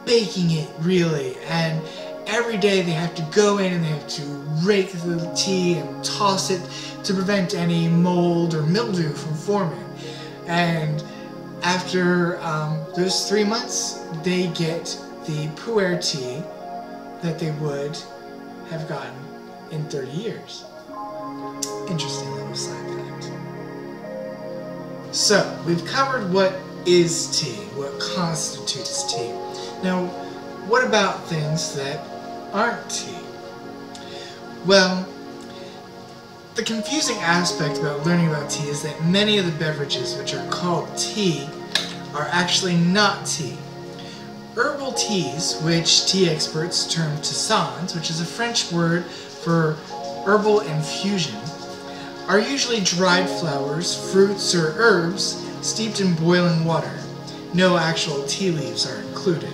baking it really. And every day they have to go in and they have to rake the tea and toss it to prevent any mold or mildew from forming. And after those 3 months, they get the pu'er tea that they would have gotten in 30 years. Interesting little side fact. So, we've covered what is tea, what constitutes tea. Now, what about things that aren't tea? Well, the confusing aspect about learning about tea is that many of the beverages which are called tea are actually not tea. Herbal teas, which tea experts term tisanes, which is a French word for herbal infusion, are usually dried flowers, fruits, or herbs steeped in boiling water. No actual tea leaves are included.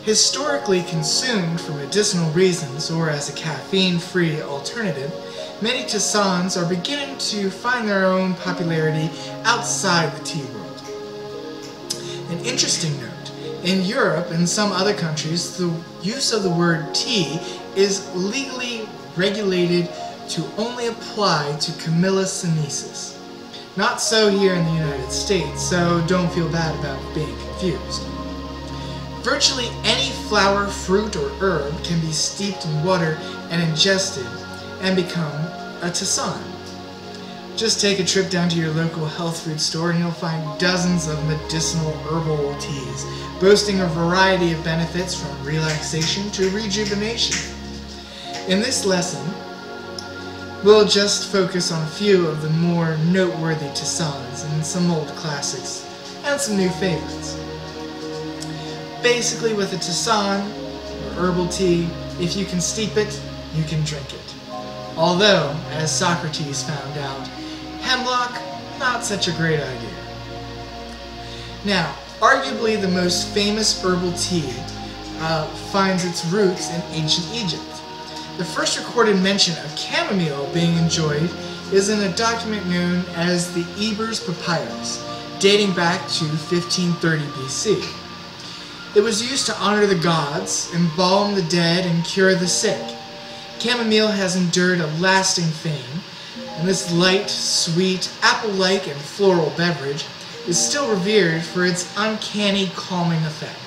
Historically consumed for medicinal reasons or as a caffeine-free alternative, many tisanes are beginning to find their own popularity outside the tea world. An interesting note, in Europe and some other countries, the use of the word tea is legally regulated to only apply to Camellia sinensis. Not so here in the United States, so don't feel bad about being confused. Virtually any flower, fruit, or herb can be steeped in water and ingested and become a tisane. Just take a trip down to your local health food store and you'll find dozens of medicinal herbal teas, boasting a variety of benefits from relaxation to rejuvenation. In this lesson, we'll just focus on a few of the more noteworthy tisanes and some old classics and some new favorites. Basically, with a tisane, or herbal tea, if you can steep it, you can drink it. Although, as Socrates found out, hemlock, not such a great idea. Now, arguably the most famous herbal tea finds its roots in ancient Egypt. The first recorded mention of chamomile being enjoyed is in a document known as the Ebers Papyrus, dating back to 1530 BC. It was used to honor the gods, embalm the dead, and cure the sick. Chamomile has endured a lasting fame, and this light, sweet, apple-like, and floral beverage is still revered for its uncanny calming effect.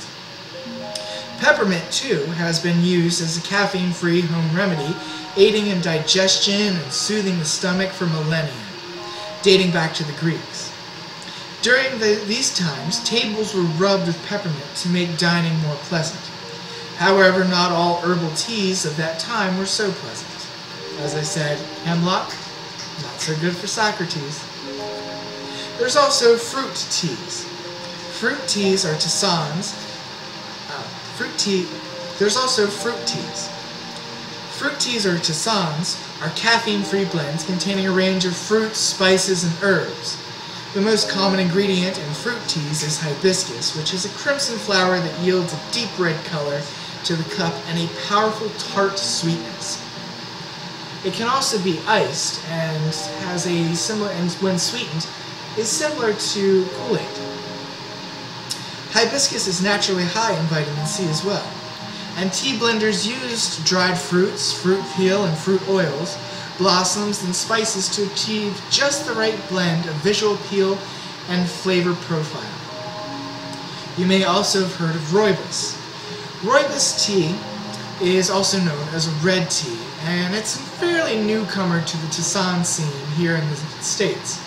Peppermint, too, has been used as a caffeine-free home remedy, aiding in digestion and soothing the stomach for millennia, dating back to the Greeks. During these times, tables were rubbed with peppermint to make dining more pleasant. However, not all herbal teas of that time were so pleasant. As I said, hemlock, not so good for Socrates. There's also fruit teas. Fruit teas are tisanes. There's also fruit teas. Fruit teas or tisanes are caffeine-free blends containing a range of fruits, spices, and herbs. The most common ingredient in fruit teas is hibiscus, which is a crimson flower that yields a deep red color to the cup and a powerful tart sweetness. It can also be iced and has a similar, and when sweetened, is similar to Kool-Aid. Hibiscus is naturally high in vitamin C as well, and tea blenders used dried fruits, fruit peel, and fruit oils, blossoms, and spices to achieve just the right blend of visual appeal and flavor profile. You may also have heard of rooibos. Rooibos tea is also known as red tea, and it's a fairly newcomer to the tisane scene here in the States.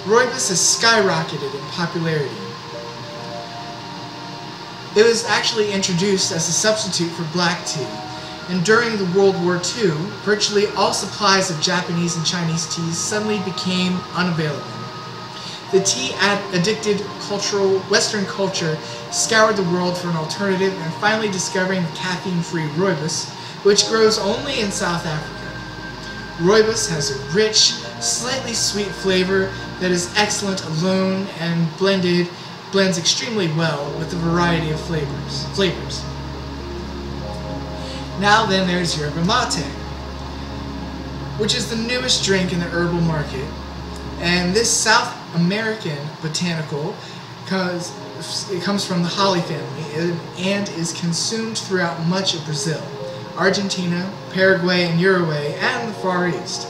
Rooibos has skyrocketed in popularity. It was actually introduced as a substitute for black tea, and during the World War II, virtually all supplies of Japanese and Chinese teas suddenly became unavailable. The tea-addicted Western culture scoured the world for an alternative and finally discovering the caffeine-free rooibos, which grows only in South Africa. Rooibos has a rich, slightly sweet flavor that is excellent alone and blends extremely well with a variety of flavors. Now then, there's yerba mate. which is the newest drink in the herbal market. And this South American botanical comes from the holly family and is consumed throughout much of Brazil, Argentina, Paraguay, and Uruguay, and the Far East.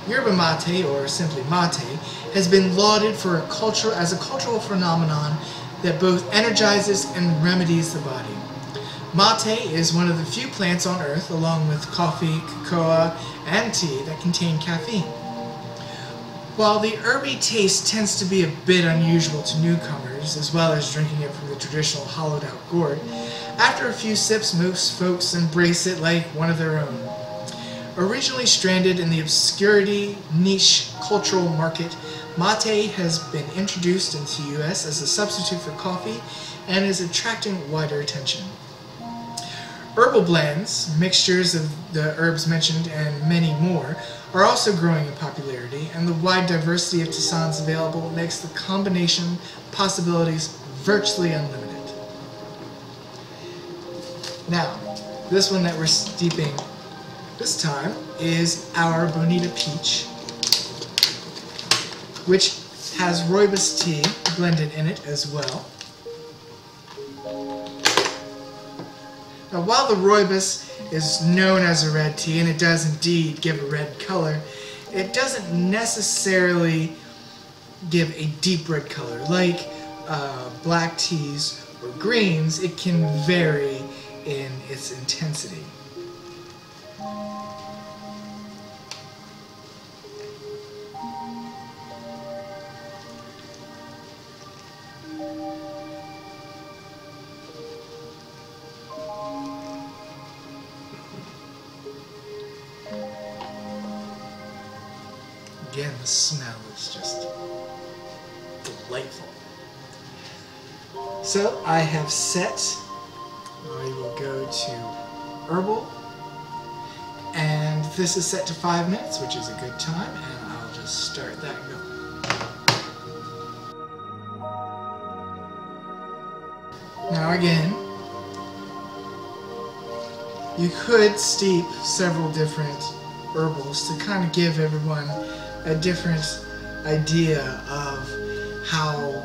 Yerba mate, or simply mate, has been lauded as a cultural phenomenon that both energizes and remedies the body. Mate is one of the few plants on earth, along with coffee, cocoa, and tea, that contain caffeine. While the herby taste tends to be a bit unusual to newcomers, as well as drinking it from the traditional hollowed-out gourd, after a few sips most folks embrace it like one of their own. Originally stranded in the obscurity niche cultural market, mate has been introduced into the U.S. as a substitute for coffee and is attracting wider attention. Herbal blends, mixtures of the herbs mentioned and many more, are also growing in popularity, and the wide diversity of tisanes available makes the combination possibilities virtually unlimited. Now, this one that we're steeping this time is our Bonita Peach, which has rooibos tea blended in it as well. Now, while the rooibos is known as a red tea, and it does indeed give a red color, it doesn't necessarily give a deep red color. Like black teas or greens, it can vary in its intensity. Again, the smell is just delightful. So I have set, I will go to herbal, and this is set to 5 minutes, which is a good time, and I'll just start that going. Now again, you could steep several different herbals to kind of give everyone a different idea of how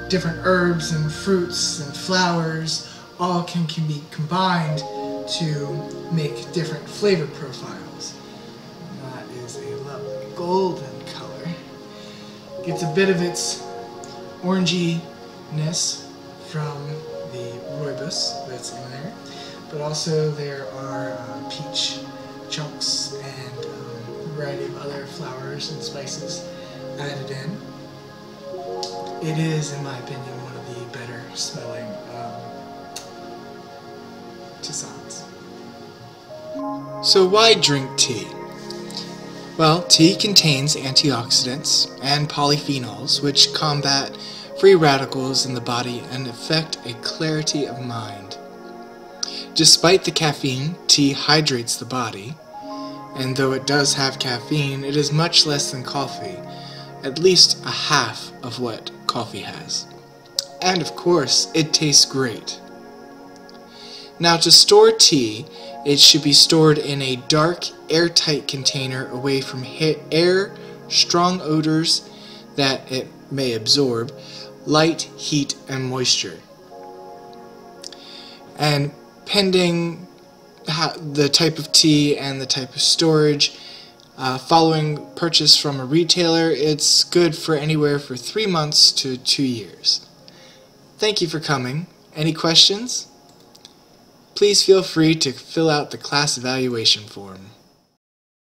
different herbs and fruits and flowers all can be combined to make different flavor profiles. And that is a lovely golden color. Gets a bit of its oranginess from the rooibos that's in there, but also there are peach chunks and a variety of other flowers and spices added in. It is, in my opinion, one of the better smelling tisanes. So why drink tea? Well, tea contains antioxidants and polyphenols which combat free radicals in the body and affect a clarity of mind. Despite the caffeine, tea hydrates the body, and though it does have caffeine, it is much less than coffee, at least a half of what coffee has. And of course, it tastes great. Now, to store tea, it should be stored in a dark, airtight container away from air, strong odors that it may absorb, light, heat, and moisture. And pending the type of tea and the type of storage, following purchase from a retailer, it's good for anywhere from 3 months to 2 years. Thank you for coming. Any questions? Please feel free to fill out the class evaluation form.